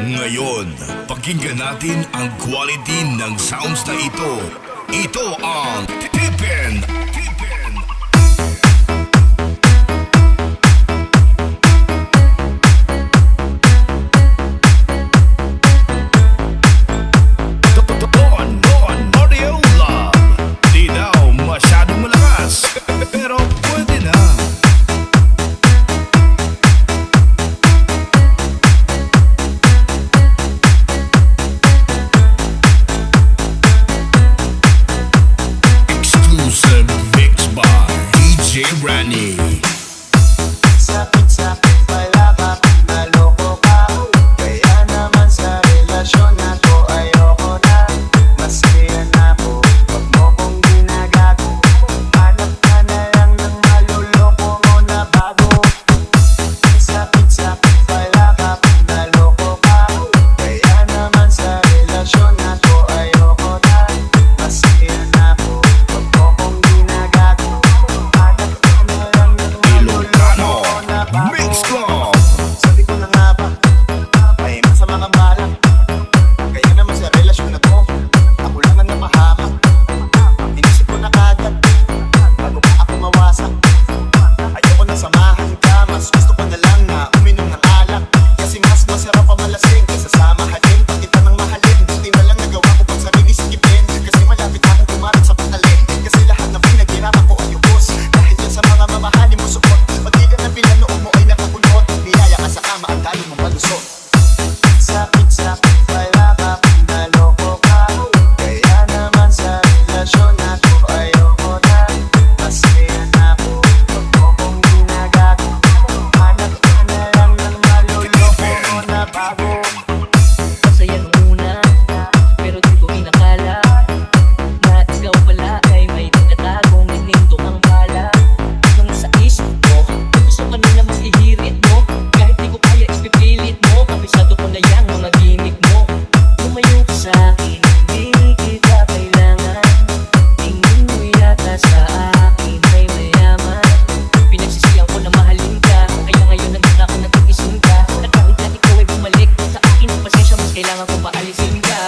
Ngayon, pakinggan natin ang quality ng sounds na ito. Ito ang Tipen. Audio Lab. Di daw masyadong malakas, pero pwede na. Mix by DJ Rani. Sakit-sakit pala kapag naloko ka. Kaya naman sa relasyon na to ayoko na. Maskihan ako, wag mo kong ginagago. Hanap ka na lang ng maluloko mo na bago. Sakit-sakit pala kapag naloko ka. Kaya naman sa relasyon na to ayoko na. Maskihan ako, wag mo kong ginagago. Hanap ka na lang ng maluloko mo na bago. Mix Club. Sabi ko na nga ba, ay masama kang balak. Kaya naman sa relasyon na to, ako lang ang namahamak. Inisip ko na kagad, bago pa ako mawasak. Ayoko na samahan ka, mas gusto ko na lang na uminom ng alak. Kasi mas masarap pa malasing kaysa sa mahalin. Pag kita ng mahalin, buti na lang nagawa ko pang sarili sikipin. Kasi malapit akong kumarat sa patalin. Kasi lahat ng pinaghirapan ko ay ubos. Dahil yan sa mga mamahalin mo support. Pag di ka na pinanood mo ay nakabulot. Niyaya ka sa kama ang dali mong malusot. Sakit-sakit pala kapag naloko ka. Kaya naman sa relasyon na to ayoko na. Maskihan ako, wag mo kong ginagago. Hanap ka na lang ng maluloko mo na bago. Masaya nung una, pero di ko inakala na ikaw pala ay may tinatagong nagninto ang bala. Nung sa isip ko, gusto ka na naman ihirit mo. Kahit di ko kaya ipipilit mo, kabisado ko na yang mga gimmick mo. Lumayo ka sa akin, hindi kita kailangan. Tingin mo yata sa akin ay mayaman. Pinagsisiyan ko na mahalin ka, kaya ngayon nandun ako nag-iisin ka. At kahit na ikaw ay bumalik sa akin ang pasensya, mas kailangan ko paalisin ka.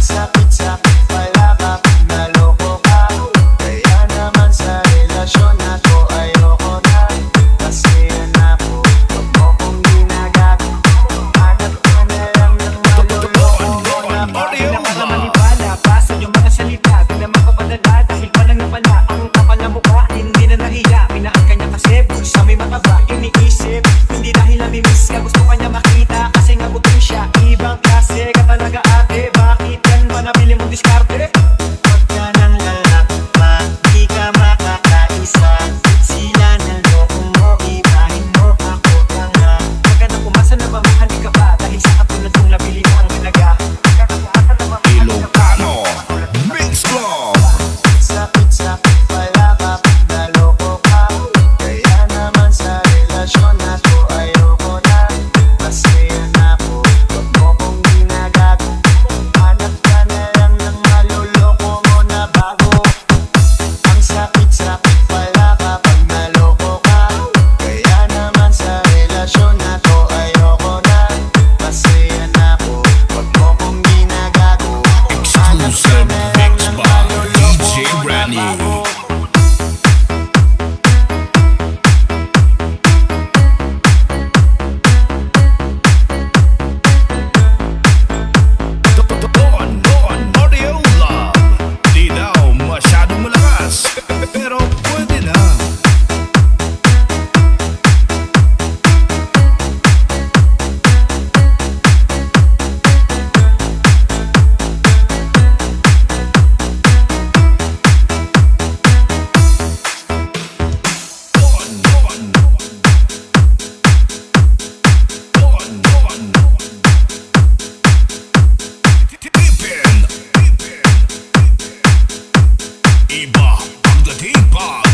Sakit-sakit pala kapag naloko ka. Kaya naman sa relasyon na to ayoko na. Maskihan ako, wag mo kong ginagago. Hanap ka na lang ng maluloko mo na bago. Nakakamanipala pa sa iyong mga salita. Di naman kapadala dahil palang napala. Ang kapal na mukha, hindi na nahiya. Pinaan ka niya kasi sa may mga ba iniisip. Hindi dahil namimiss ka, gusto ka niya makita. Kasi nga gutom siya, ibang klase ka talaga ate. Bakit yan ba nabili mong diskarte? Huwag ka nang lalakpa, di ka makakaisa. Sila naloko mo, ibahin mo ako tanga. Huwag ka nang umasa na mamahali ka pa. Dahil sa katulad kong nabili mo ang talaga. Ilocano. Mix Club. Sakit-sakit pala kapag naloko ka. Kaya naman sa relasyon na to ayoko na. Maskihan ako, wag mo kong ginagago. Hanap ka na lang ng maluloko mo na bago. Ang sakit-sakit pala kapag naloko ka. Kaya naman sa relasyon na to ayoko na. Maskihan ako, wag mo kong ginagago. Hanap ka Exclusive na lang mix ng by maluloko DJ mo na Rani. bago. Audio Lab. Di daw masyadong malakas, pero pwede na. Tipen. Iba ang dating pag